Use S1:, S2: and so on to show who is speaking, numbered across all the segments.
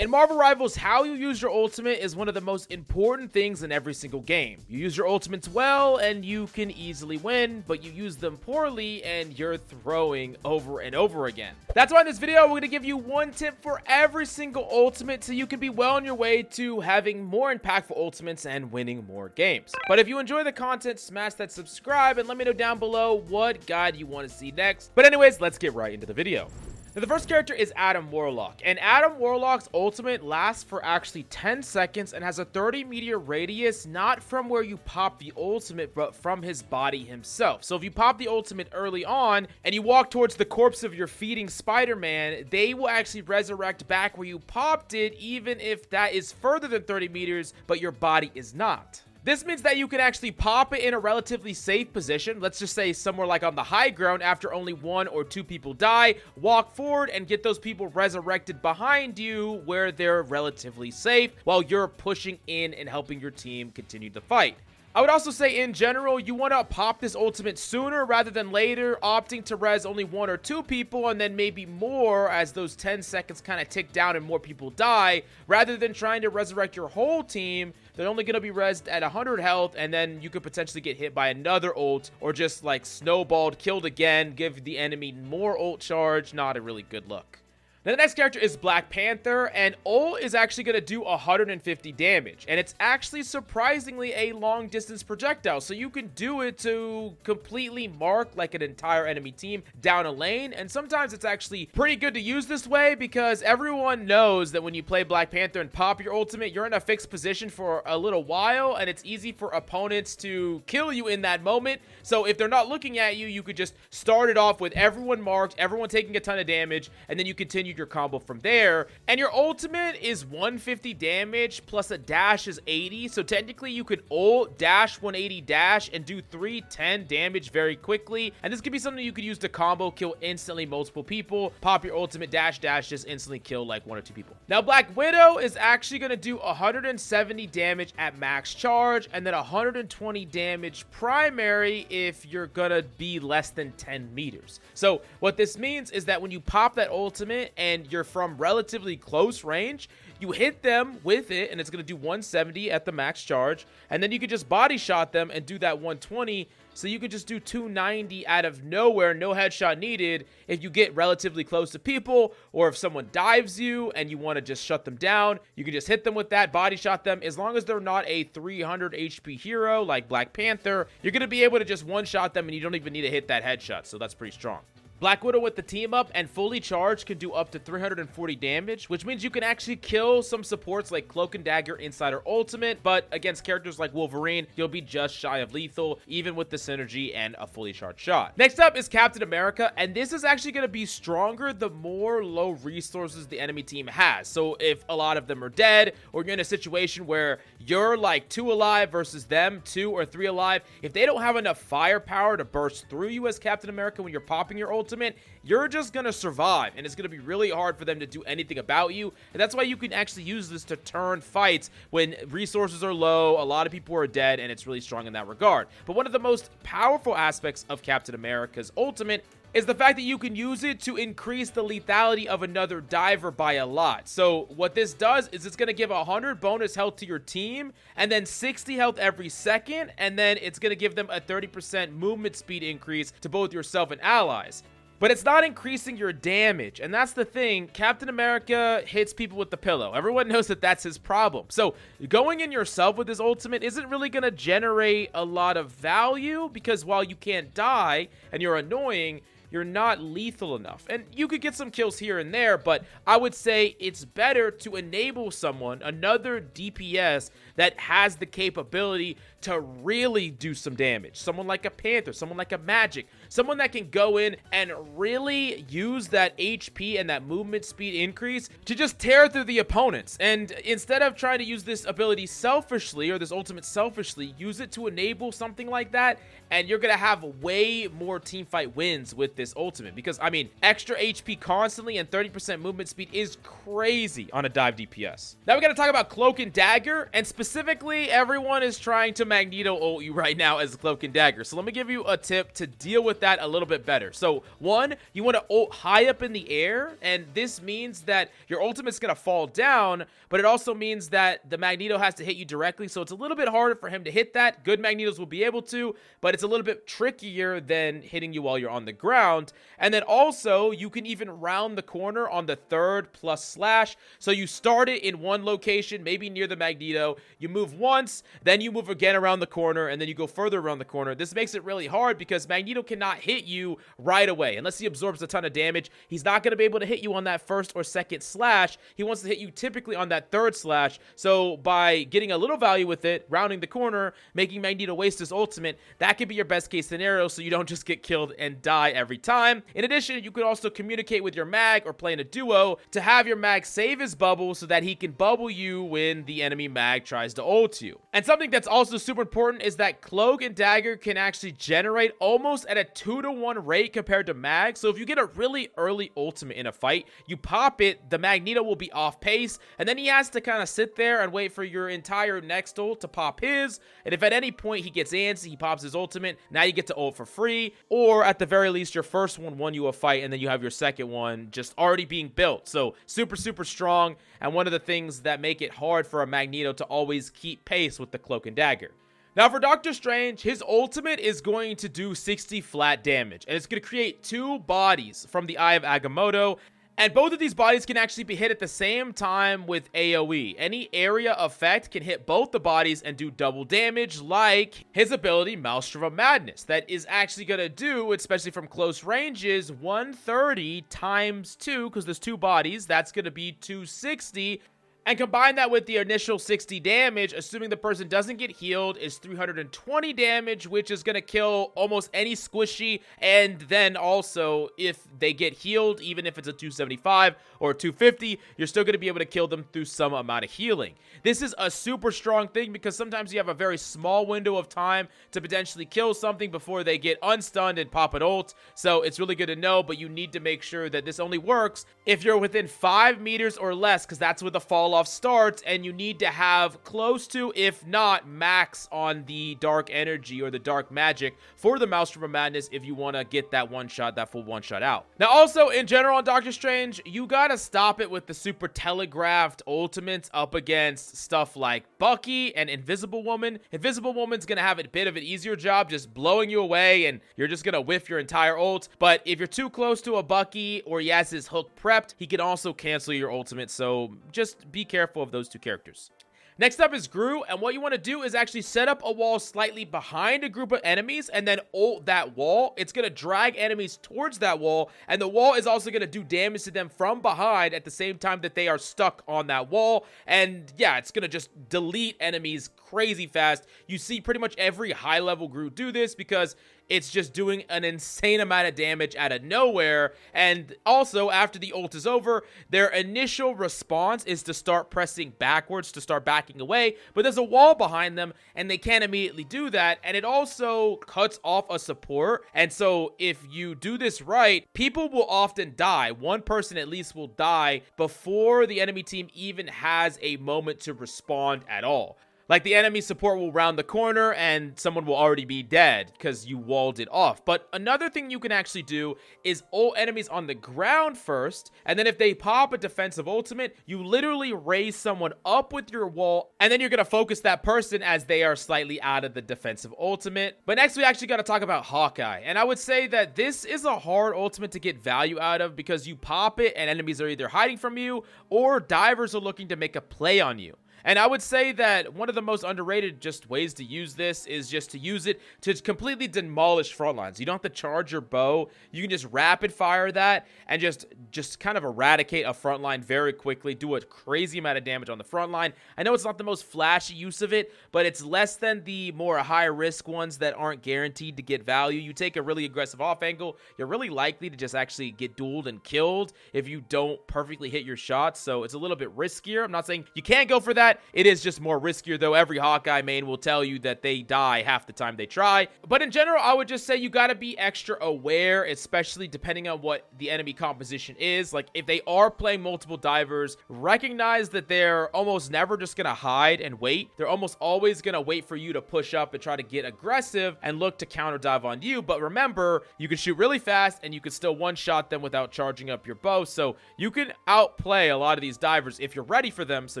S1: In Marvel Rivals, how you use your ultimate is one of the most important things in every single game. You use your ultimates well and you can easily win, but you use them poorly and you're throwing over and over again. That's why in this video, we're going to give you one tip for every single ultimate so you can be well on your way to having more impactful ultimates and winning more games. But if you enjoy the content, smash that subscribe and let me know down below what guide you want to see next. But anyways, let's get right into the video. Now, the first character is Adam Warlock, and Adam Warlock's ultimate lasts for actually 10 seconds and has a 30-meter radius, not from where you pop the ultimate, but from his body himself. So if you pop the ultimate early on and you walk towards the corpse of your feeding Spider-Man, they will actually resurrect back where you popped it, even if that is further than 30 meters, but your body is not. This means that you can actually pop it in a relatively safe position, let's just say somewhere like on the high ground after only 1 or 2 people die, walk forward and get those people resurrected behind you where they're relatively safe while you're pushing in and helping your team continue the fight. I would also say in general, you want to pop this ultimate sooner rather than later, opting to res only 1 or 2 people and then maybe more as those 10 seconds kind of tick down and more people die, rather than trying to resurrect your whole team. They're only going to be rezzed at 100 health, and then you could potentially get hit by another ult, or just like snowballed, killed again, give the enemy more ult charge. Not a really good look. Now, the next character is Black Panther, and ult is actually going to do 150 damage, and it's actually surprisingly a long-distance projectile, so you can do it to completely mark like an entire enemy team down a lane, and sometimes it's actually pretty good to use this way because everyone knows that when you play Black Panther and pop your ultimate, you're in a fixed position for a little while, and it's easy for opponents to kill you in that moment. So if they're not looking at you, you could just start it off with everyone marked, everyone taking a ton of damage, and then you continue your combo from there. And your ultimate is 150 damage plus a dash is 80, so technically you could ult, dash 180 dash and do 310 damage very quickly, and this could be something you could use to combo kill instantly multiple people. Pop your ultimate, dash just instantly kill like 1 or 2 people. Now Black Widow is actually going to do 170 damage at max charge and then 120 damage primary if you're gonna be less than 10 meters. So what this means is that when you pop that ultimate and you're from relatively close range, you hit them with it and it's going to do 170 at the max charge, and then you can just body shot them and do that 120, so you could just do 290 out of nowhere, no headshot needed, if you get relatively close to people, or if someone dives you and you want to just shut them down, you can just hit them with that, body shot them. As long as they're not a 300 HP hero like Black Panther, you're going to be able to just one-shot them and you don't even need to hit that headshot, so that's pretty strong. Black Widow with the team up and fully charged can do up to 340 damage, which means you can actually kill some supports like Cloak and Dagger inside her ultimate, but against characters like Wolverine, you'll be just shy of lethal, even with the synergy and a fully charged shot. Next up is Captain America, and this is actually going to be stronger the more low resources the enemy team has. So if a lot of them are dead, or you're in a situation where you're like 2 alive versus them 2 or 3 alive, if they don't have enough firepower to burst through you as Captain America when you're popping your ultimate, you're just gonna survive, and it's gonna be really hard for them to do anything about you. And that's why you can actually use this to turn fights when resources are low, a lot of people are dead, and it's really strong in that regard. But one of the most powerful aspects of Captain America's ultimate is the fact that you can use it to increase the lethality of another diver by a lot. So what this does is it's going to give 100 bonus health to your team, and then 60 health every second, and then it's going to give them a 30% movement speed increase to both yourself and allies. But it's not increasing your damage, and that's the thing. Captain America hits people with the pillow. Everyone knows that that's his problem. So going in yourself with his ultimate isn't really going to generate a lot of value, because while you can't die and you're annoying, you're not lethal enough. And you could get some kills here and there, but I would say it's better to enable someone, another DPS, that has the capability to really do some damage. Someone like a Panther, someone like a Magik, someone that can go in and really use that HP and that movement speed increase to just tear through the opponents. And instead of trying to use this ability selfishly, or this ultimate selfishly, use it to enable something like that, and you're gonna have way more teamfight wins with this ultimate. Because, I mean, extra HP constantly and 30% movement speed is crazy on a dive DPS. Now we gotta talk about Cloak and Dagger, and specifically, everyone is trying to Magneto ult you right now as Cloak and Dagger. So let me give you a tip to deal with that a little bit better. So one, you want to ult high up in the air, and this means that your ultimate's going to fall down, but it also means that the Magneto has to hit you directly, so it's a little bit harder for him to hit that. Good Magnetos will be able to, but it's a little bit trickier than hitting you while you're on the ground. And then also, you can even round the corner on the third plus slash, so you start it in one location, maybe near the Magneto, you move once, then you move again around the corner, and then you go further around the corner. This makes it really hard because Magneto cannot hit you right away. Unless he absorbs a ton of damage, he's not going to be able to hit you on that first or second slash. He wants to hit you typically on that third slash. So by getting a little value with it, rounding the corner, making Magneto waste his ultimate, that could be your best case scenario so you don't just get killed and die every time. In addition, you could also communicate with your mag or play in a duo to have your mag save his bubble so that he can bubble you when the enemy mag tries to ult you. And something that's also super important is that Cloak and Dagger can actually generate almost at a 2-to-1 rate compared to mag. So if you get a really early ultimate in a fight, you pop it, the Magneto will be off pace, and then he has to kind of sit there and wait for your entire next ult to pop his. And if at any point he gets antsy, he pops his ultimate, now you get to ult for free, or at the very least your first one won you a fight, and then you have your second one just already being built. So super strong, and one of the things that make it hard for a Magneto to always keep pace with the Cloak and Dagger. Now for Doctor Strange, his ultimate is going to do 60 flat damage, and it's going to create 2 bodies from the Eye of Agamotto, and both of these bodies can actually be hit at the same time with AoE. Any area effect can hit both the bodies and do double damage, like his ability Maelstrom of Madness, that is actually going to do, especially from close ranges, 130 times 2, because there's 2 bodies, that's going to be 260. And combine that with the initial 60 damage, assuming the person doesn't get healed, is 320 damage, which is going to kill almost any squishy. And then also, if they get healed, even if it's a 275 or 250, you're still going to be able to kill them through some amount of healing. This is a super strong thing because sometimes you have a very small window of time to potentially kill something before they get unstunned and pop an ult. So it's really good to know, but you need to make sure that this only works if you're within 5 meters or less, because that's where the fall off starts, and you need to have close to, if not max, on the dark energy or the dark magic for the Maelstrom of Madness if you want to get that one shot, that full one shot out. Now also in general on Doctor Strange, you gotta stop it with the super telegraphed ultimates up against stuff like Bucky and Invisible Woman. Invisible Woman's gonna have a bit of an easier job just blowing you away, and you're just gonna whiff your entire ult. But if you're too close to a Bucky or he has his hook prepped, he can also cancel your ultimate, so just be careful of those 2 characters. Next up is Groot, and what you want to do is actually set up a wall slightly behind a group of enemies and then ult that wall. It's going to drag enemies towards that wall, and the wall is also going to do damage to them from behind at the same time that they are stuck on that wall. And yeah, it's going to just delete enemies crazy fast. You see pretty much every high-level Groot do this because it's just doing an insane amount of damage out of nowhere. And also, after the ult is over, their initial response is to start pressing backwards, to start backing away. But there's a wall behind them, and they can't immediately do that. And it also cuts off a support. And so if you do this right, people will often die. One person at least will die before the enemy team even has a moment to respond at all. Like, the enemy support will round the corner and someone will already be dead because you walled it off. But another thing you can actually do is ult enemies on the ground first, and then if they pop a defensive ultimate, you literally raise someone up with your wall, and then you're going to focus that person as they are slightly out of the defensive ultimate. But next, we actually got to talk about Hawkeye. And I would say that this is a hard ultimate to get value out of because you pop it and enemies are either hiding from you or divers are looking to make a play on you. And I would say that one of the most underrated just ways to use this is just to use it to completely demolish front lines. You don't have to charge your bow. You can just rapid fire that and just kind of eradicate a front line very quickly, do a crazy amount of damage on the front line. I know it's not the most flashy use of it, but it's less than the more high risk ones that aren't guaranteed to get value. You take a really aggressive off angle, you're really likely to just actually get dueled and killed if you don't perfectly hit your shots. So it's a little bit riskier. I'm not saying you can't go for that. that. It is just more riskier, though. Every Hawkeye main will tell you that they die half the time they try. But in general, I would just say you got to be extra aware, especially depending on what the enemy composition is. Like, if they are playing multiple divers, recognize that they're almost never just going to hide and wait. They're almost always going to wait for you to push up and try to get aggressive and look to counter dive on you. But remember, you can shoot really fast and you can still one-shot them without charging up your bow. So you can outplay a lot of these divers if you're ready for them. So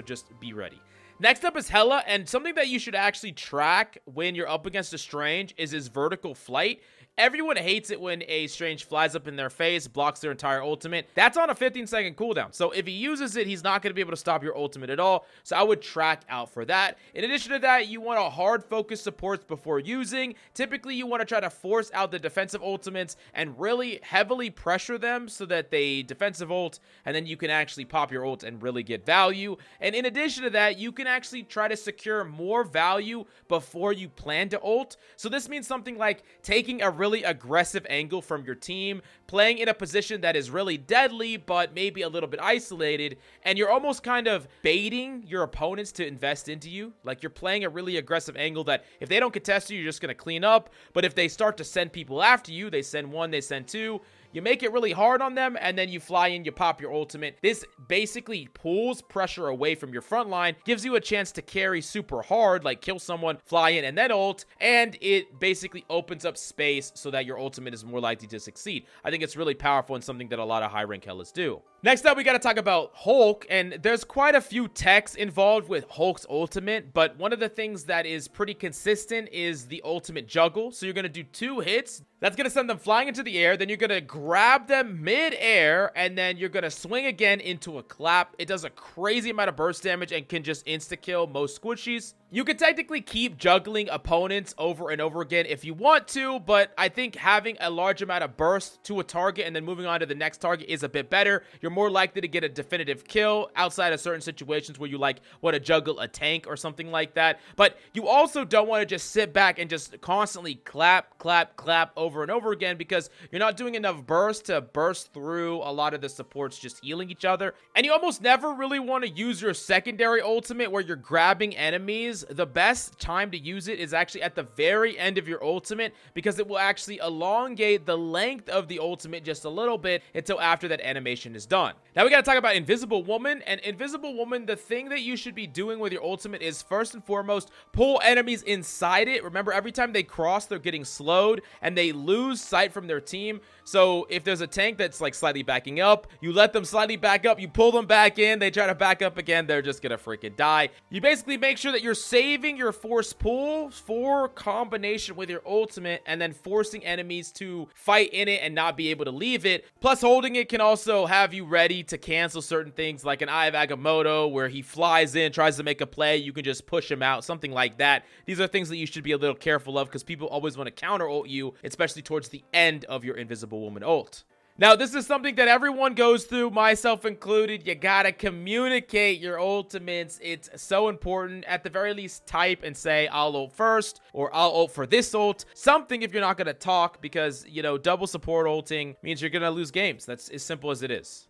S1: just be ready. Next up is Hela, and something that you should actually track when you're up against a Strange is his vertical flight. Everyone hates it when a Strange flies up in their face, blocks their entire ultimate. That's on a 15-second cooldown. So if he uses it, he's not going to be able to stop your ultimate at all. So I would track out for that. In addition to that, you want to hard focus supports before using. Typically, you want to try to force out the defensive ultimates and really heavily pressure them so that they defensive ult, and then you can actually pop your ult and really get value. And in addition to that, you can actually try to secure more value before you plan to ult. So this means something like taking a really aggressive angle from your team, playing in a position that is really deadly but maybe a little bit isolated, and you're almost kind of baiting your opponents to invest into you. Like, you're playing a really aggressive angle that if they don't contest you, you're just going to clean up. But if they start to send people after you, they send one, they send two, you make it really hard on them, and then you fly in, you pop your ultimate. This basically pulls pressure away from your front line, gives you a chance to carry super hard, like kill someone, fly in, and then ult, and it basically opens up space so that your ultimate is more likely to succeed. I think it's really powerful and something that a lot of high-rank Helas do. Next up, we got to talk about Hulk, and there's quite a few techs involved with Hulk's ultimate, but one of the things that is pretty consistent is the ultimate juggle. So you're going to do 2 hits. That's going to send them flying into the air. Then you're going to grab them mid-air, and then you're going to swing again into a clap. It does a crazy amount of burst damage and can just insta-kill most squishies. You can technically keep juggling opponents over and over again if you want to, but I think having a large amount of burst to a target and then moving on to the next target is a bit better. You're more likely to get a definitive kill outside of certain situations where you like want to juggle a tank or something like that. But you also don't want to just sit back and just constantly clap, clap, clap over and over again, because you're not doing enough burst to burst through a lot of the supports just healing each other. And you almost never really want to use your secondary ultimate where you're grabbing enemies. The best time to use it is actually at the very end of your ultimate, because it will actually elongate the length of the ultimate just a little bit until after that animation is done. Now we got to talk about Invisible Woman. And Invisible Woman, the thing that you should be doing with your ultimate is first and foremost pull enemies inside it. Remember, every time they cross, they're getting slowed and they lose sight from their team. So if there's a tank that's like slightly backing up, you let them slightly back up, you pull them back in, they try to back up again, they're just gonna freaking die. You basically make sure that you're saving your force pull for combination with your ultimate and then forcing enemies to fight in it and not be able to leave it. Plus, holding it can also have you ready to cancel certain things, like an Eye of Agamotto where he flies in, tries to make a play, you can just push him out, something like that. These are things that you should be a little careful of, because people always want to counter ult you, especially towards the end of your Invisible Woman ult. Now, this is something that everyone goes through, myself included. You gotta communicate your ultimates. It's so important. At the very least, type and say, I'll ult first, or I'll ult for this ult. Something if you're not gonna talk, because, you know, double support ulting means you're gonna lose games. That's as simple as it is.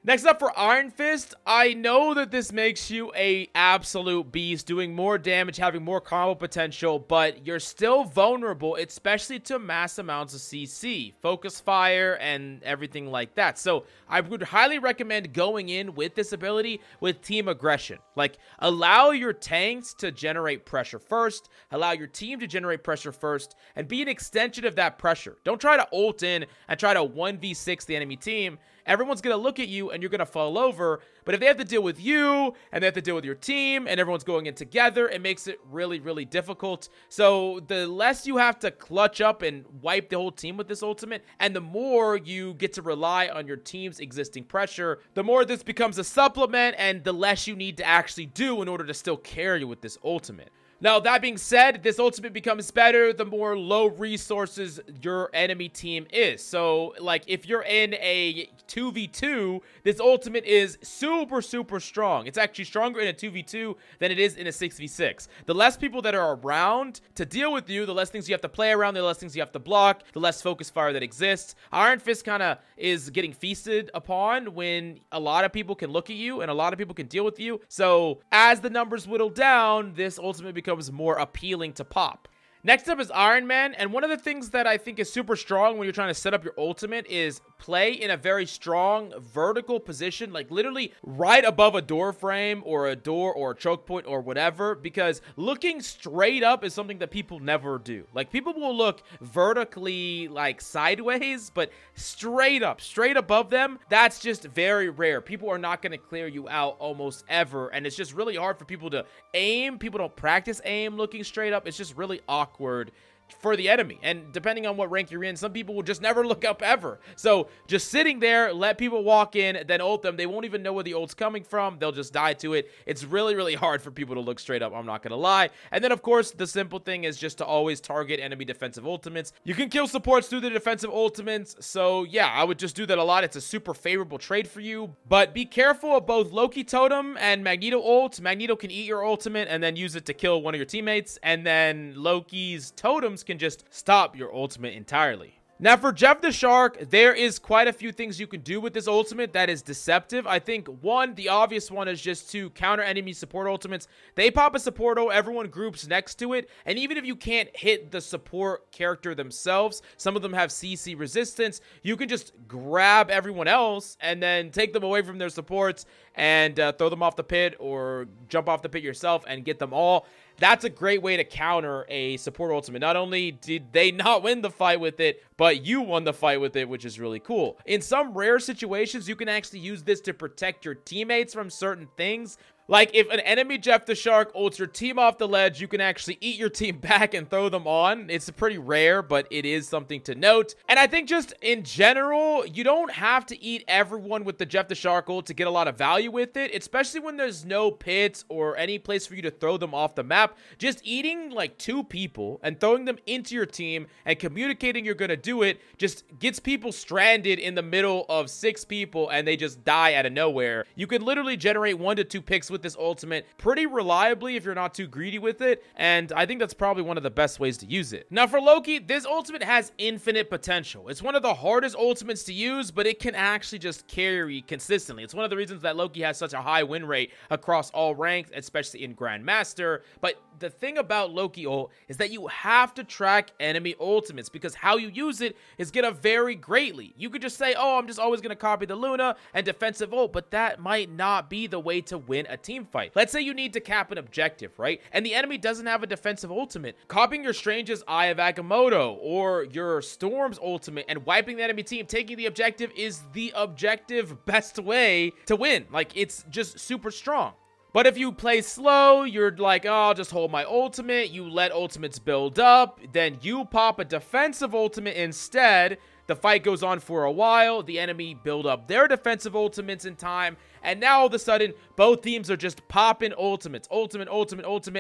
S1: Next up for Iron Fist, I know that this makes you a absolute beast, doing more damage, having more combo potential, but you're still vulnerable, especially to mass amounts of CC, focus fire, and everything like that. So I would highly recommend going in with this ability with team aggression. Like, allow your tanks to generate pressure first, allow your team to generate pressure first, and be an extension of that pressure. Don't try to ult in and try to 1v6 the enemy team. Everyone's going to look at you and you're going to fall over. But if they have to deal with you and they have to deal with your team and everyone's going in together, it makes it really, really difficult. So the less you have to clutch up and wipe the whole team with this ultimate, and the more you get to rely on your team's existing pressure, the more this becomes a supplement and the less you need to actually do in order to still carry with this ultimate. Now, that being said, this ultimate becomes better the more low resources your enemy team is. So, like, if you're in a 2v2, this ultimate is super, super strong. It's actually stronger in a 2v2 than it is in a 6v6. The less people that are around to deal with you, the less things you have to play around, the less things you have to block, the less focus fire that exists. Iron Fist kind of is getting feasted upon when a lot of people can look at you and a lot of people can deal with you. So, as the numbers whittle down, this ultimate becomes more appealing to pop. Next up is Iron Man, and one of the things that I think is super strong when you're trying to set up your ultimate is play in a very strong vertical position, like literally right above a door frame or a door or a choke point or whatever, because looking straight up is something that people never do. Like, people will look vertically, like sideways, but straight up, straight above them, that's just very rare. People are not going to clear you out almost ever, and it's just really hard for people to aim. People don't practice aim looking straight up. It's just really awkward for the enemy, and depending on what rank you're in, some people will just never look up ever. So just sitting there, let people walk in, then ult them. They won't even know where the ult's coming from. They'll just die to it. It's really, really hard for people to look straight up, I'm not gonna lie. And then, of course, the simple thing is just to always target enemy defensive ultimates. You can kill supports through the defensive ultimates, so yeah, I would just do that a lot. It's a super favorable trade for you, but be careful of both Loki Totem and Magneto ult. Magneto can eat your ultimate and then use it to kill one of your teammates, and then Loki's totems can just stop your ultimate entirely. Now, for Jeff the Shark, there is quite a few things you can do with this ultimate that is deceptive. I think, one, the obvious one is just to counter enemy support ultimates. They pop a support ult, everyone groups next to it, and even if you can't hit the support character themselves, some of them have CC resistance, you can just grab everyone else and then take them away from their supports and throw them off the pit or jump off the pit yourself and get them all. That's a great way to counter a support ultimate. Not only did they not win the fight with it, but you won the fight with it, which is really cool. In some rare situations, you can actually use this to protect your teammates from certain things. Like, if an enemy Jeff the Shark ults your team off the ledge, you can actually eat your team back and throw them on. It's pretty rare, but it is something to note. And I think just in general, you don't have to eat everyone with the Jeff the Shark ult to get a lot of value with it, especially when there's no pits or any place for you to throw them off the map. Just eating like 2 people and throwing them into your team and communicating you're going to do it just gets people stranded in the middle of 6 people and they just die out of nowhere. You can literally generate 1 to 2 picks with this ultimate pretty reliably if you're not too greedy with it, and I think that's probably one of the best ways to use it. Now, for Loki, this ultimate has infinite potential. It's one of the hardest ultimates to use, but it can actually just carry consistently. It's one of the reasons that Loki has such a high win rate across all ranks, especially in Grandmaster. But the thing about Loki ult is that you have to track enemy ultimates, because how you use it is gonna vary greatly. You could just say, oh, I'm just always gonna copy the Luna and defensive ult, but that might not be the way to win a team fight. Let's say you need to cap an objective, right? And the enemy doesn't have a defensive ultimate. Copying your Strange's Eye of Agamotto or your Storm's ultimate and wiping the enemy team, taking the objective, is the objective best way to win. Like, it's just super strong. But if you play slow, you're like, oh, I'll just hold my ultimate. You let ultimates build up. Then you pop a defensive ultimate instead. The fight goes on for a while. The enemy build up their defensive ultimates in time. And now all of a sudden, both teams are just popping ultimates. Ultimate,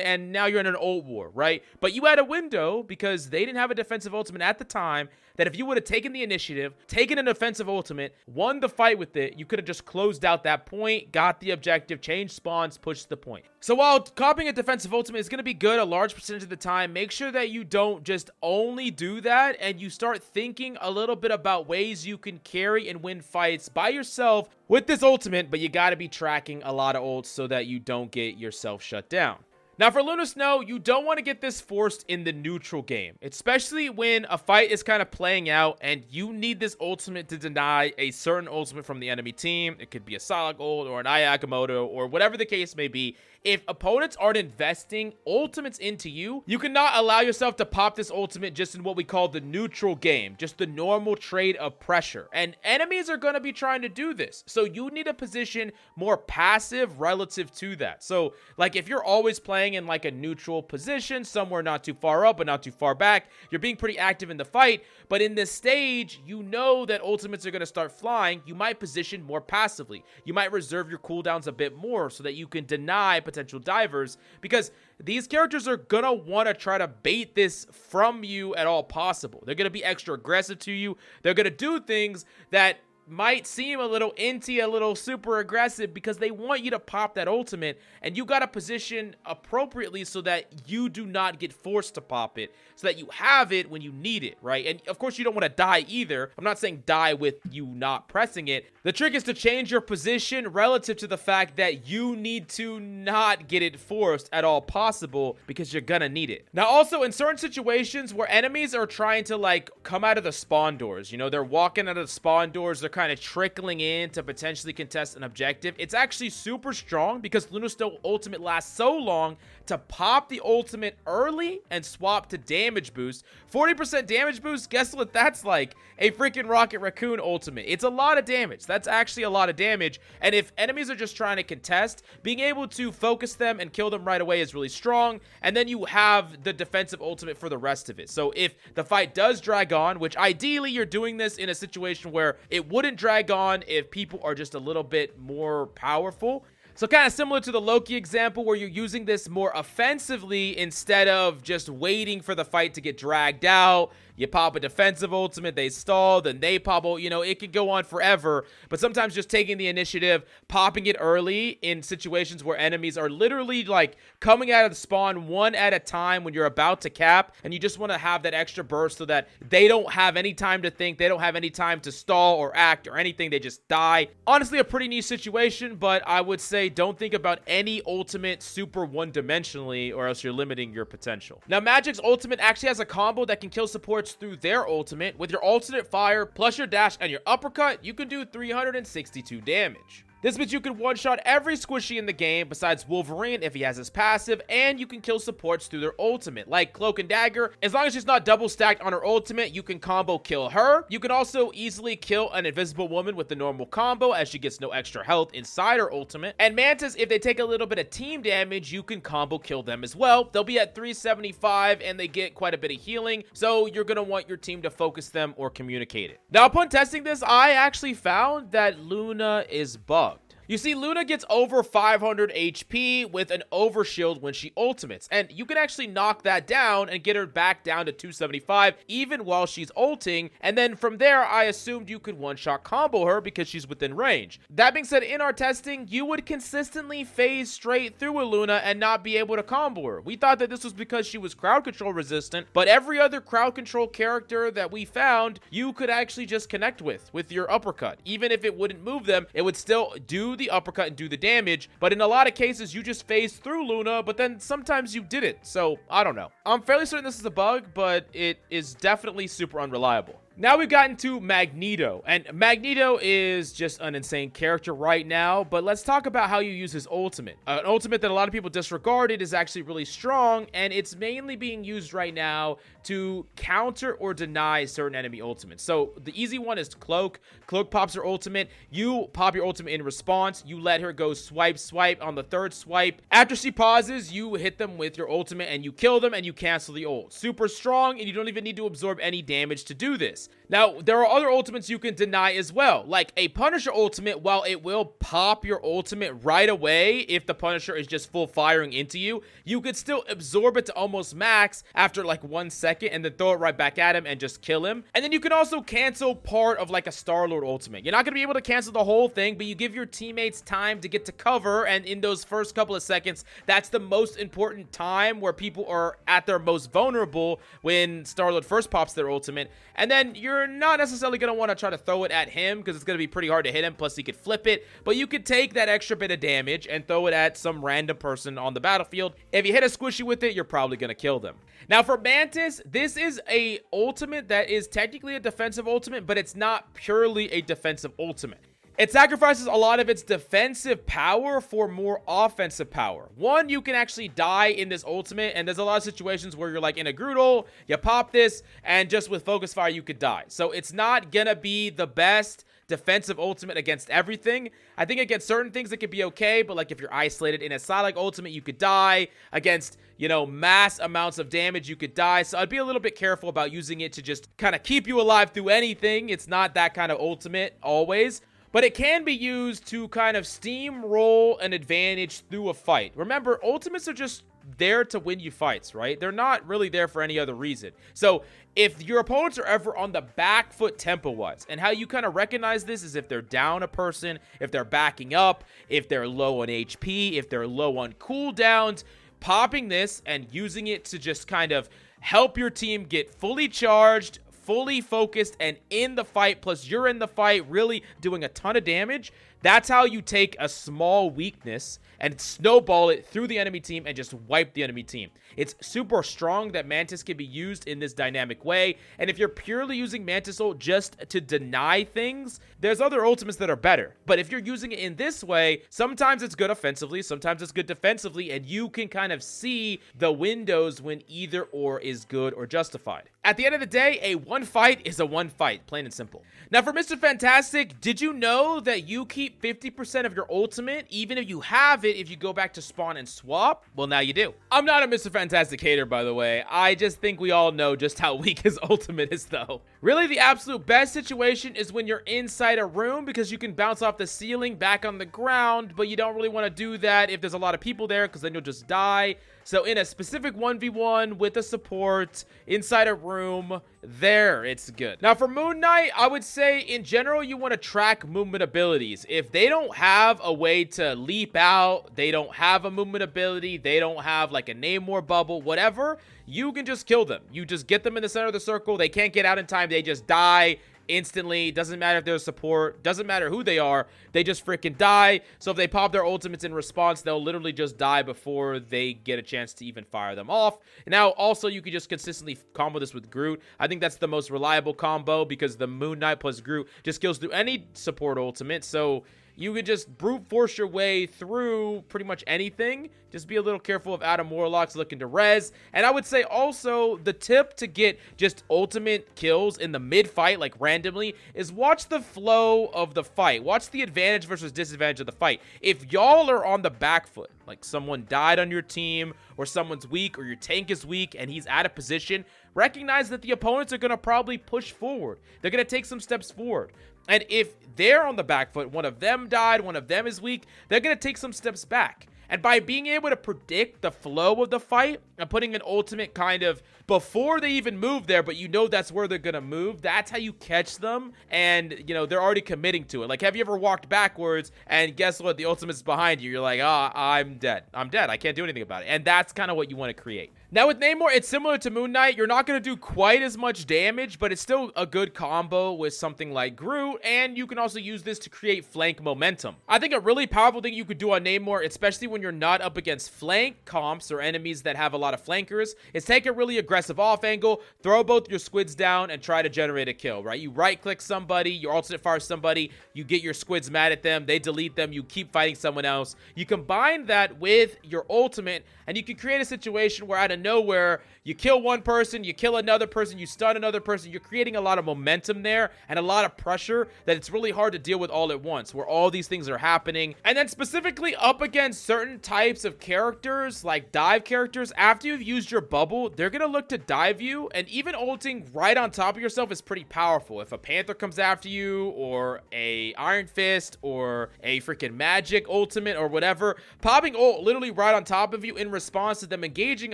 S1: and now you're in an ult war, right? But you had a window because they didn't have a defensive ultimate at the time, that if you would have taken the initiative, taken an offensive ultimate, won the fight with it, you could have just closed out that point, got the objective, changed spawns, pushed the point. So while copying a defensive ultimate is going to be good a large percentage of the time, make sure that you don't just only do that and you start thinking a little bit about ways you can carry and win fights by yourself with this ultimate, but you got to be tracking a lot of ults so that you don't get yourself shut down. Now, for Luna Snow, you don't want to get this forced in the neutral game, especially when a fight is kind of playing out and you need this ultimate to deny a certain ultimate from the enemy team. It could be a Psylocke ult or an Ayakamoto or whatever the case may be. If opponents aren't investing ultimates into you, you cannot allow yourself to pop this ultimate just in what we call the neutral game, just the normal trade of pressure. And enemies are going to be trying to do this. So you need a position more passive relative to that. So, like, if you're always playing playing in like a neutral position, somewhere not too far up but not too far back. You're being pretty active in the fight, but in this stage, you know that ultimates are going to start flying. You might position more passively. You might reserve your cooldowns a bit more so that you can deny potential divers, because these characters are going to want to try to bait this from you at all possible. They're going to be extra aggressive to you. They're going to do things that might seem a little inty, a little super aggressive, because they want you to pop that ultimate, and you got to position appropriately so that you do not get forced to pop it, so that you have it when you need it, right? And of course, you don't want to die either. I'm not saying die with you not pressing it. The trick is to change your position relative to the fact that you need to not get it forced at all possible, because you're gonna need it. Now, also in certain situations where enemies are trying to like come out of the spawn doors, you know, they're walking out of the spawn doors, they're kind of trickling in to potentially contest an objective. It's actually super strong because Luna's ultimate lasts so long to pop the ultimate early and swap to damage boost. 40% damage boost, guess what that's like? A freaking Rocket Raccoon ultimate. It's a lot of damage. That's actually a lot of damage. And if enemies are just trying to contest, being able to focus them and kill them right away is really strong. And then you have the defensive ultimate for the rest of it. So if the fight does drag on, which ideally you're doing this in a situation where it wouldn't drag on if people are just a little bit more powerful. So kind of similar to the Loki example, where you're using this more offensively instead of just waiting for the fight to get dragged out. You pop a defensive ultimate, they stall, then they pop, you know, it could go on forever. But sometimes just taking the initiative, popping it early in situations where enemies are literally like coming out of the spawn one at a time when you're about to cap, and you just want to have that extra burst so that they don't have any time to think, they don't have any time to stall or act or anything, they just die. Honestly, a pretty niche situation, but I would say don't think about any ultimate super one-dimensionally, or else you're limiting your potential. Now, Magik's ultimate actually has a combo that can kill supports through their ultimate. With your alternate fire plus your dash and your uppercut, you can do 362 damage. This means you can one-shot every squishy in the game besides Wolverine if he has his passive, and you can kill supports through their ultimate, like Cloak and Dagger. As long as she's not double stacked on her ultimate, you can combo kill her. You can also easily kill an invisible woman with the normal combo, as she gets no extra health inside her ultimate. And Mantis, if they take a little bit of team damage, you can combo kill them as well. They'll be at 375 and they get quite a bit of healing, so you're going to want your team to focus them or communicate it. Now, upon testing this, I actually found that Luna is bugged. You see, Luna gets over 500 HP with an overshield when she ultimates, and you can actually knock that down and get her back down to 275 even while she's ulting, and then from there, I assumed you could one-shot combo her because she's within range. That being said, in our testing, you would consistently phase straight through a Luna and not be able to combo her. We thought that this was because she was crowd control resistant, but every other crowd control character that we found, you could actually just connect with your uppercut. Even if it wouldn't move them, it would still do the uppercut and do the damage, but in a lot of cases you just phased through Luna, but then sometimes you didn't, so I don't know. I'm fairly certain this is a bug, but it is definitely super unreliable. Now we've gotten to Magneto, and Magneto is just an insane character right now, but let's talk about how you use his ultimate. An ultimate that a lot of people disregarded is actually really strong, and it's mainly being used right now to counter or deny certain enemy ultimates. So the easy one is Cloak. Cloak pops her ultimate. You pop your ultimate in response. You let her go swipe. On the third swipe, after she pauses, you hit them with your ultimate and you kill them and you cancel the ult. Super strong, and you don't even need to absorb any damage to do this. Now, there are other ultimates you can deny as well, like a Punisher ultimate. While it will pop your ultimate right away if the Punisher is just full firing into you, you could still absorb it to almost max after like 1 second and then throw it right back at him and just kill him. And then you can also cancel part of like a Star-Lord ultimate. You're not going to be able to cancel the whole thing, but you give your teammates time to get to cover, and in those first couple of seconds, that's the most important time where people are at their most vulnerable when Star-Lord first pops their ultimate. And then you're not necessarily going to want to try to throw it at him because it's going to be pretty hard to hit him, plus he could flip it, but you could take that extra bit of damage and throw it at some random person on the battlefield. If you hit a squishy with it, you're probably going to kill them. Now for Mantis, this is a ultimate that is technically a defensive ultimate, but it's not purely a defensive ultimate. It sacrifices a lot of its defensive power for more offensive power. One, you can actually die in this ultimate, and there's a lot of situations where you're like in a Groot ult, you pop this, and just with focus fire, you could die. So it's not gonna be the best defensive ultimate against everything. I think against certain things it could be okay, but like if you're isolated in a Psylocke ultimate, you could die. Against, you know, mass amounts of damage, you could die. So I'd be a little bit careful about using it to just kind of keep you alive through anything. It's not that kind of ultimate always. But it can be used to kind of steamroll an advantage through a fight. Remember, ultimates are just there to win you fights, right? They're not really there for any other reason. So if your opponents are ever on the back foot tempo-wise, and how you kind of recognize this is if they're down a person, if they're backing up, if they're low on HP, if they're low on cooldowns, popping this and using it to just kind of help your team get fully charged, fully focused, and in the fight, plus you're in the fight really doing a ton of damage. That's how you take a small weakness and snowball it through the enemy team and just wipe the enemy team. It's super strong that Mantis can be used in this dynamic way. And if you're purely using Mantis ult just to deny things, there's other ultimates that are better. But if you're using it in this way, sometimes it's good offensively, sometimes it's good defensively, and you can kind of see the windows when either or is good or justified. At the end of the day, a one fight is a one fight, plain and simple. Now for Mr. Fantastic, did you know that you keep 50% of your ultimate, even if you have it, if you go back to spawn and swap? Well, now you do. I'm not a Mr. Fantastic hater, by the way. I just think we all know just how weak his ultimate is, though. Really, the absolute best situation is when you're inside a room, because you can bounce off the ceiling back on the ground, but you don't really want to do that if there's a lot of people there, because then you'll just die. So in a specific 1v1 with a support inside a room, there, it's good. Now for Moon Knight, I would say in general, you want to track movement abilities. If they don't have a way to leap out, they don't have a movement ability, they don't have like a Namor bubble, whatever, you can just kill them. You just get them in the center of the circle. They can't get out in time. They just die instantly. Doesn't matter if they're support, doesn't matter who they are, they just freaking die. So if they pop their ultimates in response, they'll literally just die before they get a chance to even fire them off. Now also, you can just consistently combo this with Groot. I think that's the most reliable combo, because the Moon Knight plus Groot just kills through any support ultimate. So you can just brute force your way through pretty much anything. Just be a little careful of Adam Warlocks looking to res. And I would say also the tip to get just ultimate kills in the mid fight, like randomly, is watch the flow of the fight. Watch the advantage versus disadvantage of the fight. If y'all are on the back foot, like someone died on your team, or someone's weak, or your tank is weak and he's out of position, recognize that the opponents are going to probably push forward. They're going to take some steps forward. And if they're on the back foot, one of them died, one of them is weak, they're going to take some steps back. And by being able to predict the flow of the fight and putting an ultimate kind of before they even move there, but you know that's where they're going to move, that's how you catch them. And, you know, they're already committing to it. Like, have you ever walked backwards and guess what? The ultimate's behind you. You're like, I'm dead. I'm dead. I can't do anything about it. And that's kind of what you want to create. Now with Namor, it's similar to Moon Knight. You're not going to do quite as much damage, but it's still a good combo with something like Groot, and you can also use this to create flank momentum. I think a really powerful thing you could do on Namor, especially when you're not up against flank comps or enemies that have a lot of flankers, is take a really aggressive off angle, throw both your squids down, and try to generate a kill, right? You right-click somebody, you alternate fire somebody, you get your squids mad at them, they delete them, you keep fighting someone else. You combine that with your ultimate, and you can create a situation where out of nowhere, you kill one person, you kill another person, you stun another person. You're creating a lot of momentum there and a lot of pressure that it's really hard to deal with all at once, where all these things are happening. And then specifically up against certain types of characters, like dive characters, after you've used your bubble, they're going to look to dive you, and even ulting right on top of yourself is pretty powerful. If a Panther comes after you, or a Iron Fist, or a freaking Magik ultimate, or whatever, popping ult literally right on top of you in response to them engaging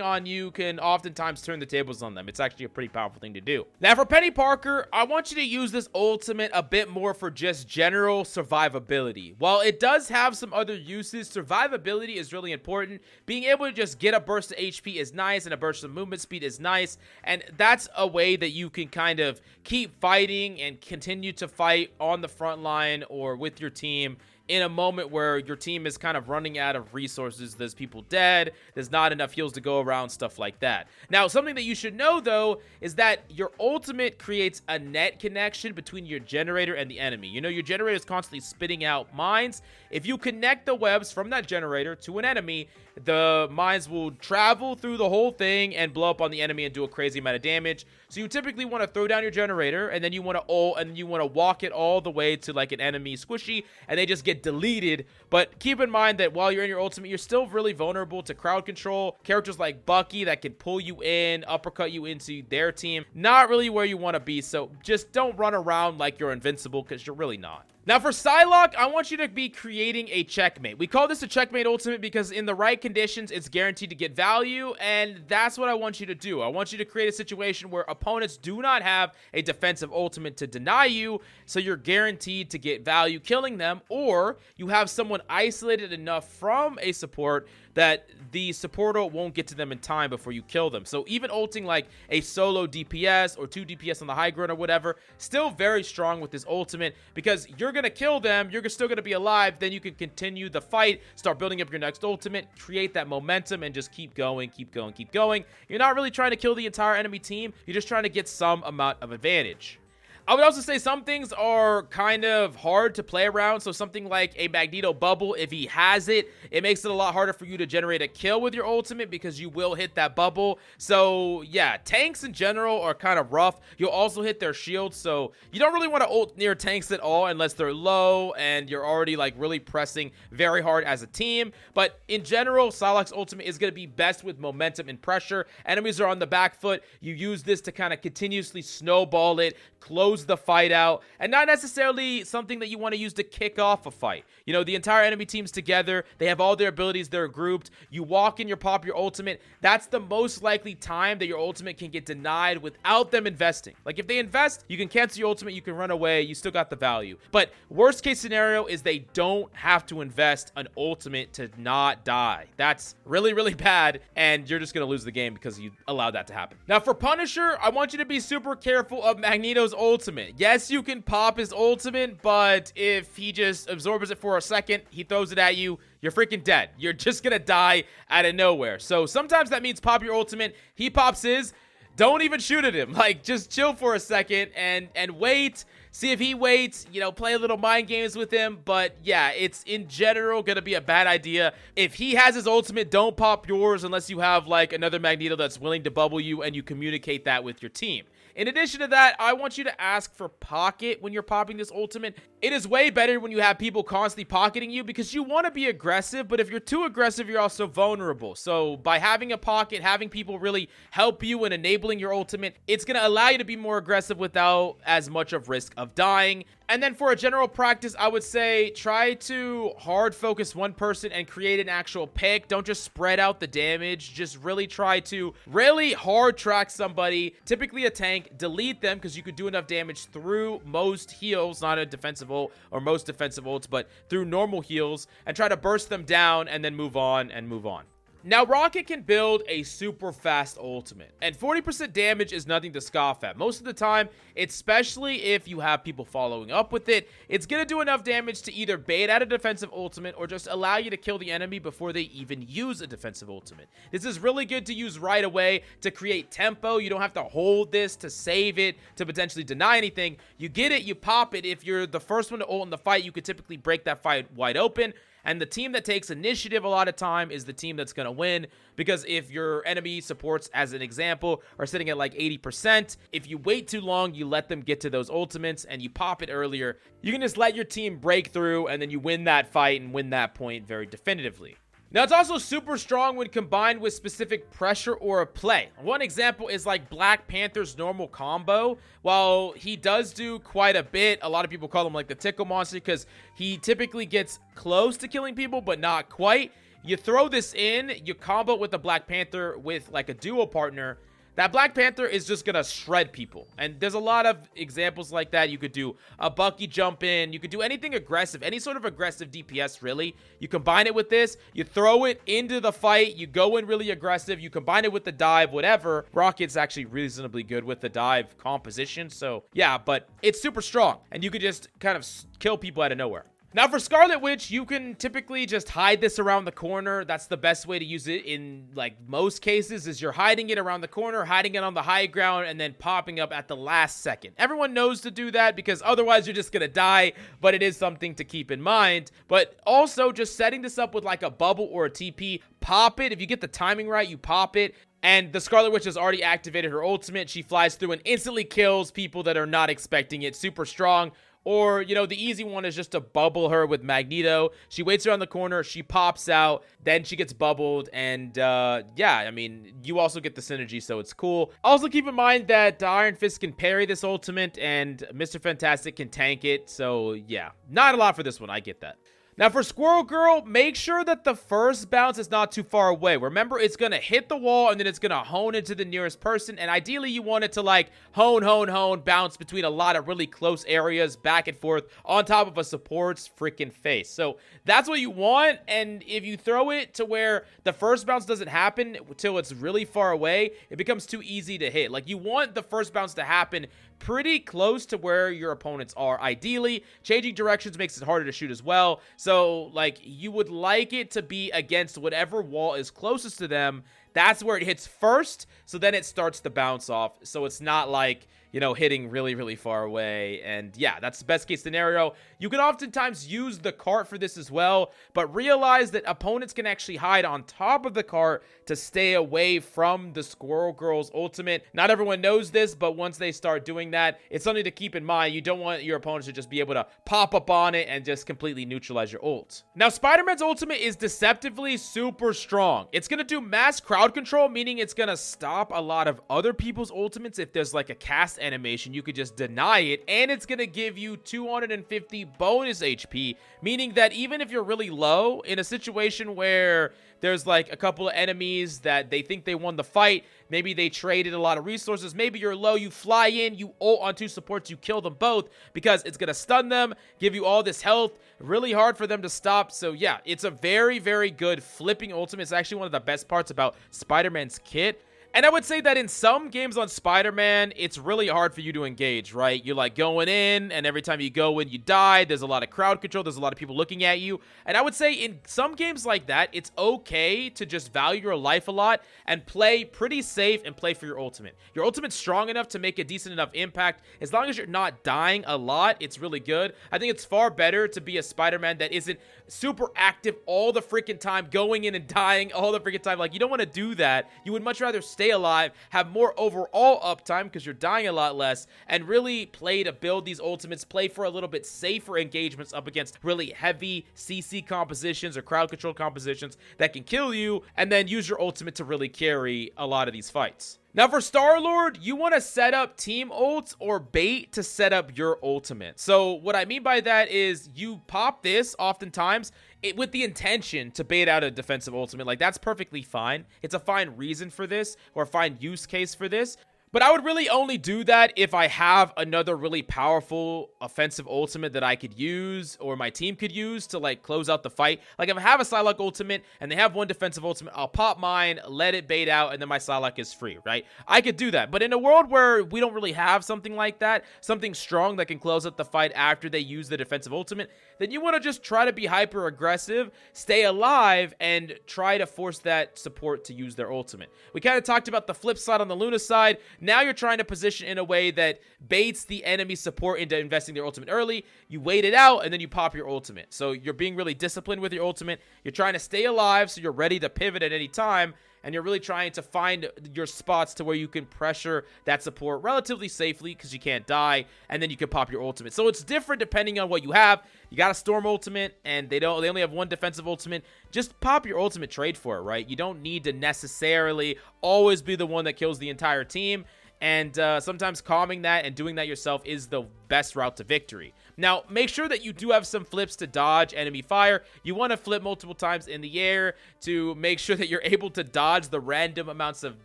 S1: on you can oftentimes turn the tables on them. It's actually a pretty powerful thing to do. Now for Peni Parker, I want you to use this ultimate a bit more for just general survivability. While it does have some other uses, survivability is really important. Being able to just get a burst of HP is nice, and a burst of movement speed is nice, and that's a way that you can kind of keep fighting and continue to fight on the front line or with your team in a moment where your team is kind of running out of resources. There's people dead, there's not enough heals to go around, stuff like that. Now, something that you should know though is that your ultimate creates a net connection between your generator and the enemy. You know, your generator is constantly spitting out mines. If you connect the webs from that generator to an enemy, the mines will travel through the whole thing and blow up on the enemy and do a crazy amount of damage. So you typically want to throw down your generator, and then you want to ult, and you want to walk it all the way to like an enemy squishy, and they just get deleted. But keep in mind that while you're in your ultimate, you're still really vulnerable to crowd control. Characters like Bucky that can pull you in, uppercut you into their team. Not really where you want to be, so just don't run around like you're invincible, because you're really not. Now for Psylocke, I want you to be creating a checkmate. We call this a checkmate ultimate because in the right conditions, it's guaranteed to get value, and that's what I want you to do. I want you to create a situation where opponents do not have a defensive ultimate to deny you, so you're guaranteed to get value killing them, or you have someone isolated enough from a support that the supporter won't get to them in time before you kill them. So even ulting like a solo DPS or 2 DPS on the high ground or whatever, still very strong with this ultimate, because you're gonna kill them, you're still gonna be alive, then you can continue the fight, start building up your next ultimate, create that momentum, and just keep going, keep going, keep going. You're not really trying to kill the entire enemy team, you're just trying to get some amount of advantage. I would also say some things are kind of hard to play around. So something like a Magneto bubble, if he has it, it makes it a lot harder for you to generate a kill with your ultimate because you will hit that bubble. So yeah, tanks in general are kind of rough. You'll also hit their shields. So you don't really want to ult near tanks at all unless they're low and you're already like really pressing very hard as a team. But in general, Psylocke's ultimate is going to be best with momentum and pressure. Enemies are on the back foot. You use this to kind of continuously snowball it, close the fight out, and not necessarily something that you want to use to kick off a fight. You know, the entire enemy team's together, they have all their abilities, they're grouped, you walk in, you pop your ultimate. That's the most likely time that your ultimate can get denied without them investing. Like if they invest, you can cancel your ultimate, you can run away, you still got the value. But worst case scenario is they don't have to invest an ultimate to not die. That's really, really bad, and you're just gonna lose the game because you allowed that to happen. Now for Punisher, I want you to be super careful of Magneto's ultimate. Yes, you can pop his ultimate, but if he just absorbs it for a second, he throws it at you, you're freaking dead. You're just gonna die out of nowhere. So sometimes that means pop your ultimate, he pops his, don't even shoot at him. Like, just chill for a second and wait. See if he waits, you know, play a little mind games with him. But yeah, it's in general gonna be a bad idea. If he has his ultimate, don't pop yours unless you have like another Magneto that's willing to bubble you and you communicate that with your team. In addition to that, I want you to ask for pocket when you're popping this ultimate. It is way better when you have people constantly pocketing you because you want to be aggressive, but if you're too aggressive, you're also vulnerable. So by having a pocket, having people really help you and enabling your ultimate, it's going to allow you to be more aggressive without as much of risk of dying. And then for a general practice, I would say try to hard focus one person and create an actual pick. Don't just spread out the damage. Just really try to really hard track somebody, typically a tank, delete them because you could do enough damage through most heals, not a defensive ult or most defensive ults, but through normal heals, and try to burst them down and then move on and move on. Now, Rocket can build a super fast ultimate, and 40% damage is nothing to scoff at. Most of the time, especially if you have people following up with it, it's going to do enough damage to either bait out a defensive ultimate or just allow you to kill the enemy before they even use a defensive ultimate. This is really good to use right away to create tempo. You don't have to hold this to save it, to potentially deny anything. You get it, you pop it. If you're the first one to ult in the fight, you could typically break that fight wide open. And the team that takes initiative a lot of time is the team that's going to win, because if your enemy supports, as an example, are sitting at like 80%, if you wait too long, you let them get to those ultimates and you pop it earlier, you can just let your team break through and then you win that fight and win that point very definitively. Now, it's also super strong when combined with specific pressure or a play. One example is like Black Panther's normal combo. While he does do quite a bit, a lot of people call him like the tickle monster because he typically gets close to killing people, but not quite. You throw this in, you combo it with the Black Panther with like a duo partner. That Black Panther is just gonna shred people. And there's a lot of examples like that. You could do a Bucky jump in. You could do anything aggressive, any sort of aggressive DPS, really. You combine it with this, you throw it into the fight, you go in really aggressive, you combine it with the dive, whatever. Rocket's actually reasonably good with the dive composition. So yeah, but it's super strong. And you could just kind of kill people out of nowhere. Now for Scarlet Witch, you can typically just hide this around the corner. That's the best way to use it in like most cases, is you're hiding it around the corner, hiding it on the high ground, and then popping up at the last second. Everyone knows to do that because otherwise you're just gonna die, but it is something to keep in mind. But also just setting this up with like a bubble or a TP, pop it. If you get the timing right, you pop it. And the Scarlet Witch has already activated her ultimate. She flies through and instantly kills people that are not expecting it. Super strong. Or, you know, the easy one is just to bubble her with Magneto. She waits around the corner, she pops out, then she gets bubbled, and yeah, I mean, you also get the synergy, so it's cool. Also keep in mind that Iron Fist can parry this ultimate, and Mr. Fantastic can tank it, so yeah. Not a lot for this one, I get that. Now for Squirrel Girl, make sure that the first bounce is not too far away. Remember, it's going to hit the wall and then it's going to hone into the nearest person. And ideally, you want it to like hone, bounce between a lot of really close areas, back and forth, on top of a support's freaking face. So that's what you want. And if you throw it to where the first bounce doesn't happen until it's really far away, it becomes too easy to hit. Like, you want the first bounce to happen pretty close to where your opponents are. Ideally, changing directions makes it harder to shoot as well. So, like, you would like it to be against whatever wall is closest to them. That's where it hits first, so then it starts to bounce off. So it's not like, you know, hitting really, really far away. And yeah, that's the best case scenario. You can oftentimes use the cart for this as well, but realize that opponents can actually hide on top of the cart to stay away from the Squirrel Girl's ultimate. Not everyone knows this, but once they start doing that, it's something to keep in mind. You don't want your opponents to just be able to pop up on it and just completely neutralize your ult. Now, Spider-Man's ultimate is deceptively super strong. It's going to do mass crowd control, meaning it's going to stop a lot of other people's ultimates. If there's like a cast animation, you could just deny it, and it's going to give you 250 bonus HP, meaning that even if you're really low in a situation where there's like a couple of enemies that they think they won the fight, maybe they traded a lot of resources, maybe you're low, you fly in, you ult on two supports, you kill them both because it's going to stun them, give you all this health, really hard for them to stop. So yeah, it's a very, very good flipping ultimate. It's actually one of the best parts about Spider-Man's kit. And I would say that in some games on Spider-Man, it's really hard for you to engage, right? You're like going in, and every time you go in, you die. There's a lot of crowd control. There's a lot of people looking at you. And I would say in some games like that, it's okay to just value your life a lot and play pretty safe and play for your ultimate. Your ultimate's strong enough to make a decent enough impact. As long as you're not dying a lot, it's really good. I think it's far better to be a Spider-Man that isn't super active all the freaking time, going in and dying all the freaking time. Like, you don't want to do that. You would much rather stay alive, have more overall uptime because you're dying a lot less, and really play to build these ultimates, play for a little bit safer engagements up against really heavy CC compositions or crowd control compositions that can kill you, and then use your ultimate to really carry a lot of these fights. Now for Star-Lord, you want to set up team ults or bait to set up your ultimate. So what I mean by that is you pop this oftentimes with the intention to bait out a defensive ultimate. Like, that's perfectly fine. It's a fine reason for this, or a fine use case for this. But I would really only do that if I have another really powerful offensive ultimate that I could use, or my team could use to like close out the fight. Like, if I have a Psylocke ultimate and they have one defensive ultimate, I'll pop mine, let it bait out, and then my Psylocke is free, right? I could do that. But in a world where we don't really have something like that, something strong that can close out the fight after they use the defensive ultimate, then you want to just try to be hyper aggressive, stay alive, and try to force that support to use their ultimate. We kind of talked about the flip side on the Luna side. Now you're trying to position in a way that baits the enemy support into investing their ultimate early. You wait it out, and then you pop your ultimate. So you're being really disciplined with your ultimate. You're trying to stay alive, so you're ready to pivot at any time. And you're really trying to find your spots to where you can pressure that support relatively safely because you can't die, and then you can pop your ultimate. So it's different depending on what you have. You got a Storm ultimate, and they only have one defensive ultimate. Just pop your ultimate, trade for it, right? You don't need to necessarily always be the one that kills the entire team. And sometimes calming that and doing that yourself is the best route to victory. Now, make sure that you do have some flips to dodge enemy fire. You want to flip multiple times in the air to make sure that you're able to dodge the random amounts of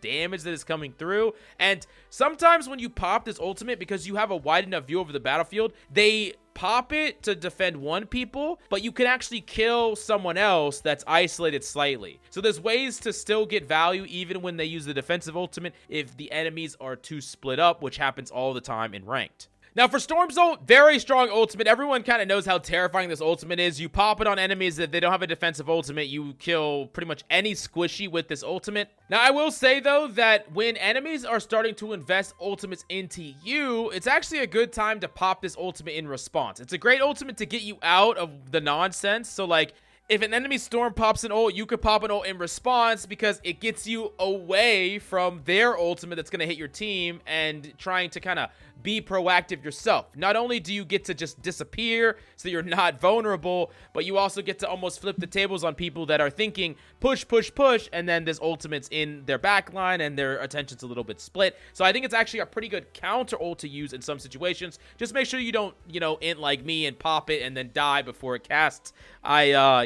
S1: damage that is coming through. And sometimes when you pop this ultimate, because you have a wide enough view over the battlefield, they pop it to defend one people, but you can actually kill someone else that's isolated slightly. So there's ways to still get value even when they use the defensive ultimate if the enemies are too split up, which happens all the time in ranked. Now for Storm's ult, very strong ultimate. Everyone kind of knows how terrifying this ultimate is. You pop it on enemies that they don't have a defensive ultimate. You kill pretty much any squishy with this ultimate. Now I will say though that when enemies are starting to invest ultimates into you, it's actually a good time to pop this ultimate in response. It's a great ultimate to get you out of the nonsense. So like, if an enemy Storm pops an ult, you could pop an ult in response because it gets you away from their ultimate that's going to hit your team and trying to kind of be proactive yourself. Not only do you get to just disappear so you're not vulnerable, but you also get to almost flip the tables on people that are thinking push, push, push, and then this ultimate's in their backline and their attention's a little bit split. So I think it's actually a pretty good counter ult to use in some situations. Just make sure you don't, int like me and pop it and then die before it casts.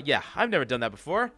S1: Yeah, I've never done that before.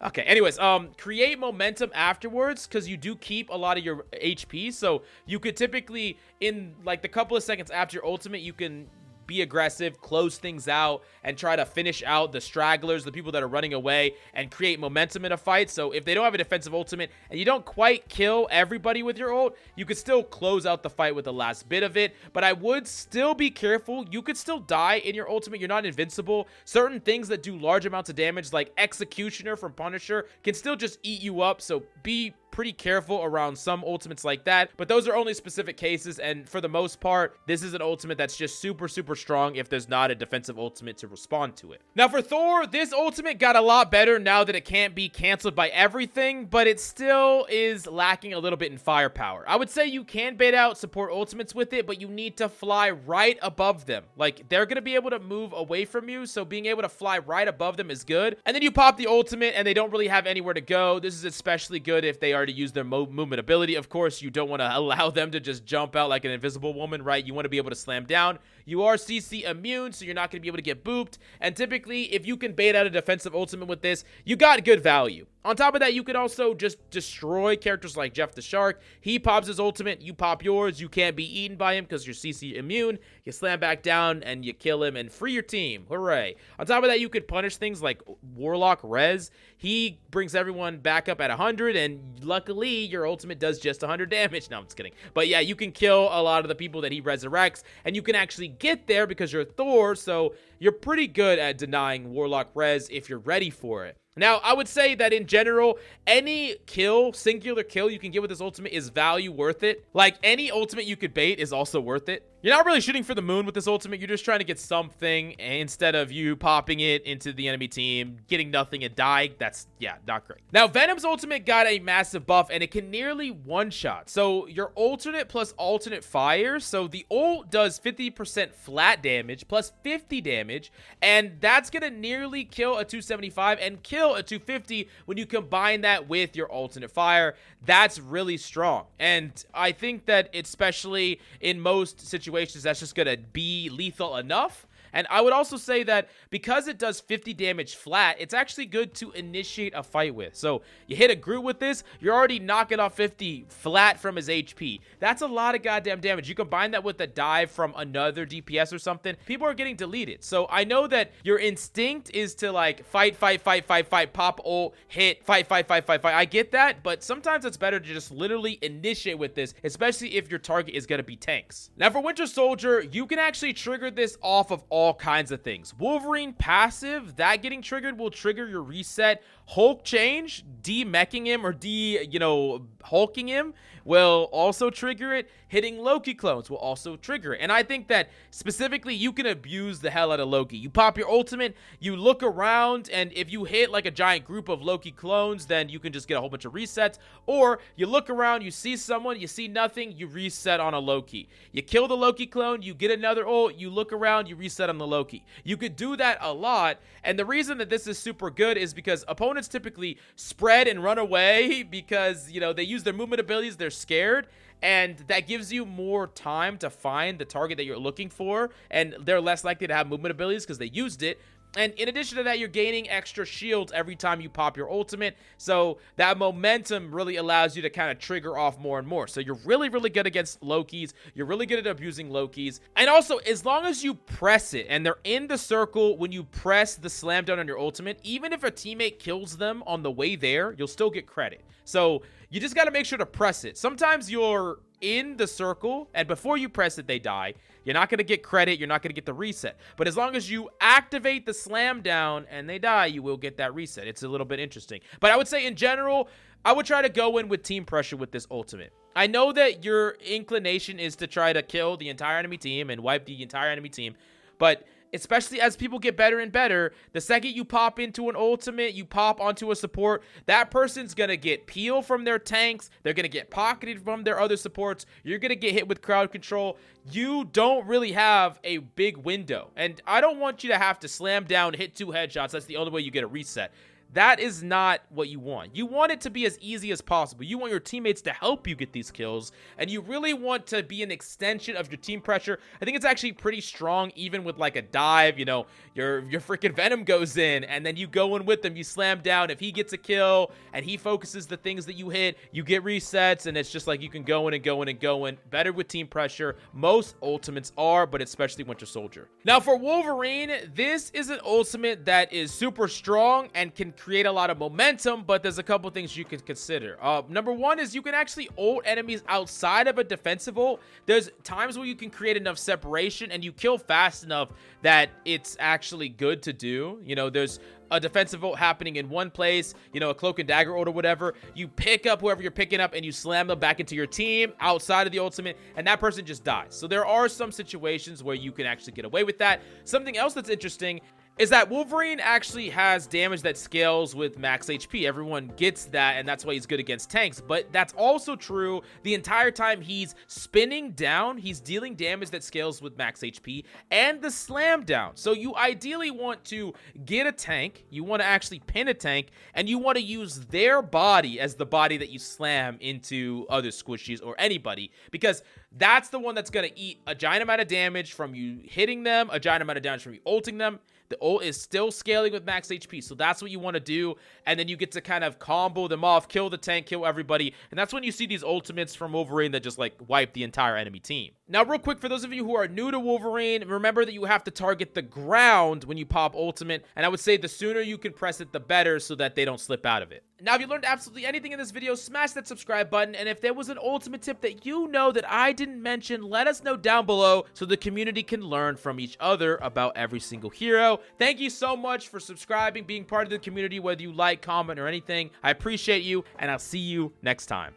S1: Okay, anyways, create momentum afterwards because you do keep a lot of your HP. So you could typically, in like the couple of seconds after your ultimate, you can be aggressive, close things out, and try to finish out the stragglers, the people that are running away, and create momentum in a fight. So if they don't have a defensive ultimate and you don't quite kill everybody with your ult, you could still close out the fight with the last bit of it. But I would still be careful. You could still die in your ultimate. You're not invincible. Certain things that do large amounts of damage, like Executioner from Punisher, can still just eat you up. So be pretty careful around some ultimates like that, but those are only specific cases, and for the most part, this is an ultimate that's just super, super strong if there's not a defensive ultimate to respond to it. Now for Thor, this ultimate got a lot better now that it can't be canceled by everything, but it still is lacking a little bit in firepower. I would say you can bait out support ultimates with it, but you need to fly right above them. Like, they're gonna be able to move away from you, so being able to fly right above them is good. And then you pop the ultimate and they don't really have anywhere to go. This is especially good if they are to use their movement ability. Of course, you don't want to allow them to just jump out like an invisible woman, right? You want to be able to slam down. You are CC immune, so you're not going to be able to get booped. And typically, if you can bait out a defensive ultimate with this, you got good value. On top of that, you can also just destroy characters like Jeff the Shark. He pops his ultimate, you pop yours. You can't be eaten by him because you're CC immune. You slam back down and you kill him and free your team. Hooray. On top of that, you could punish things like Warlock Res. He brings everyone back up at 100, and luckily, your ultimate does just 100 damage. No, I'm just kidding. But yeah, you can kill a lot of the people that he resurrects, and you can actually get there because you're Thor, so you're pretty good at denying Warlock Res if you're ready for it. Now, I would say that in general, any kill, singular kill you can get with this ultimate is value worth it. Like, any ultimate you could bait is also worth it. You're not really shooting for the moon with this ultimate. You're just trying to get something instead of you popping it into the enemy team, getting nothing and dying. That's, yeah, not great. Now, Venom's ultimate got a massive buff, and it can nearly one-shot. So, your alternate plus alternate fire. So, the ult does 50% flat damage plus 50 damage, and that's going to nearly kill a 275 and kill a 250 when you combine that with your alternate fire. That's really strong. And I think that especially in most situations, that's just gonna be lethal enough. And I would also say that because it does 50 damage flat, it's actually good to initiate a fight with. So you hit a Groot with this, you're already knocking off 50 flat from his HP. That's a lot of goddamn damage. You combine that with a dive from another DPS or something, people are getting deleted. So I know that your instinct is to like fight, pop ult, hit, fight. I get that, but sometimes it's better to just literally initiate with this, especially if your target is gonna be tanks. Now for Winter Soldier, you can actually trigger this off of all kinds of things. Wolverine passive, that getting triggered will trigger your reset. Hulk change, de-meching him or hulking him will also trigger it. Hitting Loki clones will also trigger it. And I think that specifically you can abuse the hell out of Loki. You pop your ultimate, you look around, and if you hit like a giant group of Loki clones, then you can just get a whole bunch of resets. Or you look around, you see someone, you see nothing, you reset on a Loki. You kill the Loki clone, you get another ult, you look around, you reset on the Loki. You could do that a lot, and the reason that this is super good is because opponents typically spread and run away because, they use their movement abilities, they're scared, and that gives you more time to find the target that you're looking for, and they're less likely to have movement abilities because they used it. And in addition to that, you're gaining extra shields every time you pop your ultimate. So that momentum really allows you to kind of trigger off more and more. So you're really, really good against Lokis. You're really good at abusing Lokis. And also, as long as you press it and they're in the circle when you press the slam down on your ultimate, even if a teammate kills them on the way there, you'll still get credit. So you just got to make sure to press it. Sometimes your in the circle, and before you press it, they die. You're not going to get credit. You're not going to get the reset. But as long as you activate the slam down and they die, you will get that reset. It's a little bit interesting. But I would say in general, I would try to go in with team pressure with this ultimate. I know that your inclination is to try to kill the entire enemy team and wipe the entire enemy team, but especially as people get better and better, the second you pop into an ultimate, you pop onto a support, that person's going to get peel from their tanks. They're going to get pocketed from their other supports. You're going to get hit with crowd control. You don't really have a big window. And I don't want you to have to slam down, hit 2 headshots. That's the only way you get a reset. That is not what you want. You want it to be as easy as possible. You want your teammates to help you get these kills, and you really want to be an extension of your team pressure. I think it's actually pretty strong, even with like a dive. You know, your freaking Venom goes in, and then you go in with them, you slam down. If he gets a kill and he focuses the things that you hit, you get resets, and it's just like you can go in and go in and go in. Better with team pressure. Most ultimates are, but especially Winter Soldier. Now for Wolverine, this is an ultimate that is super strong and can create a lot of momentum, but there's a couple things you can consider. Number one is you can actually ult enemies outside of a defensive ult. There's times where you can create enough separation and you kill fast enough that it's actually good to do. You know, there's a defensive ult happening in one place, you know, a Cloak and Dagger ult or whatever. You pick up whoever you're picking up and you slam them back into your team outside of the ultimate, and that person just dies. So there are some situations where you can actually get away with that. Something else that's interesting is that Wolverine actually has damage that scales with max HP. Everyone gets that, and that's why he's good against tanks. But that's also true the entire time he's spinning down. He's dealing damage that scales with max HP and the slam down. So you ideally want to get a tank. You want to actually pin a tank, and you want to use their body as the body that you slam into other squishies or anybody, because that's the one that's going to eat a giant amount of damage from you hitting them, a giant amount of damage from you ulting them. The ult is still scaling with max HP, so that's what you want to do, and then you get to kind of combo them off, kill the tank, kill everybody, and that's when you see these ultimates from Wolverine that just, like, wipe the entire enemy team. Now, real quick, for those of you who are new to Wolverine, remember that you have to target the ground when you pop ultimate, and I would say the sooner you can press it, the better, so that they don't slip out of it. Now, if you learned absolutely anything in this video, smash that subscribe button, and if there was an ultimate tip that you know that I didn't mention, let us know down below so the community can learn from each other about every single hero. Thank you so much for subscribing, being part of the community, whether you like, comment, or anything. I appreciate you, and I'll see you next time.